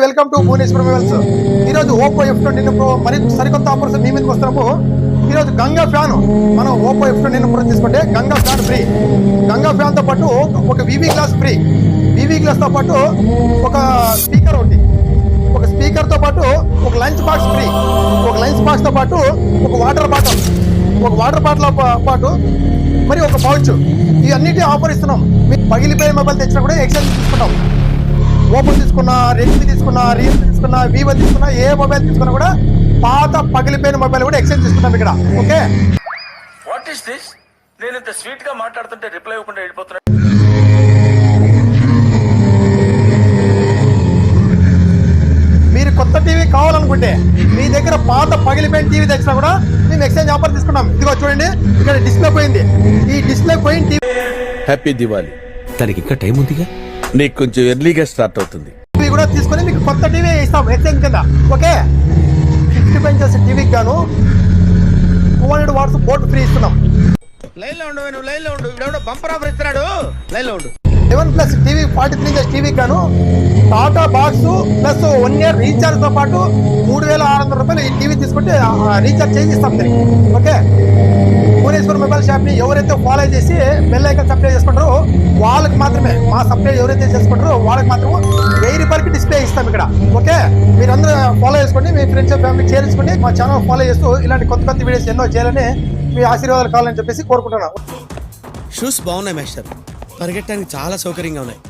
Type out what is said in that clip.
Welcome to Bhubaneswar mobiles. ఈరోజు Oppo F20 Pro మరి సరికొత్త ఆఫర్స్ మీ మీదకి వస్తున్నాము. ఈరోజు గంగా ఫ్యాన్ మనం ఓపో F20 Pro తీసుకుంటే Ganga fan free. Ganga fan తో పాటు ఒక వివి గ్లాస్ ఫ్రీ. వివి గ్లాస్ తో పాటు ఒక స్పీకర్ ఒకటి, ఒక స్పీకర్ తో పాటు ఒక లంచ్ బాక్స్ ఫ్రీ. ఒక లంచ్ బాక్స్ తో పాటు ఒక వాటర్ బాటిల్, ఒక వాటర్ బాటిల్ పాటు మరి ఒక పౌచ్. ఇవన్నిటి ఆఫర్ ఇస్తున్నాం. మీకు పగిలిపోయే మొబైల్ తెచ్చినా కూడా ఎక్స్చేంజ్ తీసుకుంటాం. ఓపో తీసుకున్నా, రెడ్మీ తీసుకున్నా, రియల్మీ తీసుకున్నా, వివో తీసుకున్నా, ఏ మొబైల్ తీసుకున్నా కూడా పాత పగిలిపోయిన మొబైల్ కూడా ఎక్స్చేంజ్ తీసుకుంటాం ఇక్కడ. Okay, what is this? నేను ఇంత స్వీట్ గా మాట్లాడుతుంటే రిప్లై ఇవ్వకుండా వెళ్ళిపోతున్నా. మీరు కొత్త టీవీ కావాలనుకుంటే మీ దగ్గర పాత పగిలిపోయిన టీవీ తెచ్చినా కూడా మేము ఎక్స్చేంజ్ ఆఫర్ తీసుకున్నాం. ఇదిగో చూడండి, ఇక్కడ డిస్ప్లే పోయింది. ఈ డిస్ప్లే పోయిన టీవీ హ్యాపీ దివాలి. దానికి ఇంకా టైం ఉందిగా, నీకు కొంచెం ఎర్లీగా స్టార్ట్ అవుతుంది. కూడా తీసుకొని మీకు కొత్త టీవీ ఇస్తాం ఎక్స్చేంజ్ కింద. ఓకే, 50 ఇంచెస్ టీవీకి గాను 200 వాట్స్ బోర్డు ఫ్రీ ఇస్తున్నాం. లైన్ లో ఉండు, నువ్వు లైన్ లో ఉండు. ఇప్పుడు బంపర్ ఆఫర్ ఇస్తున్నాడు, లైన్ లో ఉండు. 7+ టీవీ 43 ఇంచెస్ టీవీకి గాను Tata box plus 1 year recharge తో పాటు 3600 రూపాయలు ఈ టీవీ తీసుకుంటే రీఛార్జ్ చేసి ఇస్తాం దీనికి. ఓకే, భువనేశ్వర్ మొబైల్ షాప్ ని ఎవరైతే ఫాలో చేసి బెల్ ఐకాన్ సప్లై చేసుకుంటారో వాళ్ళకి మాత్రమే, మా సప్లై ఎవరైతే చేసుకుంటారో వాళ్ళకి మాత్రం 1000 రూపాయలకి డిస్ప్లే ఇస్తాం ఇక్కడ. ఓకే, మీరందరూ ఫాలో చేసుకోండి, మీ ఫ్రెండ్స్ ఫ్యామిలీ షేర్ చేసుకోండి. మా ఛానల్ ఫాలో చేస్తూ ఇలాంటి కొత్త కొత్త వీడియోస్ ఎన్నో చేయాలని మీ ఆశీర్వాదాలు కావాలని చెప్పేసి కోరుకుంటున్నాను. షూస్ బాగున్నాయి మాస్టర్, పరిగెట్టడానికి చాలా సౌకర్యంగా ఉన్నాయి.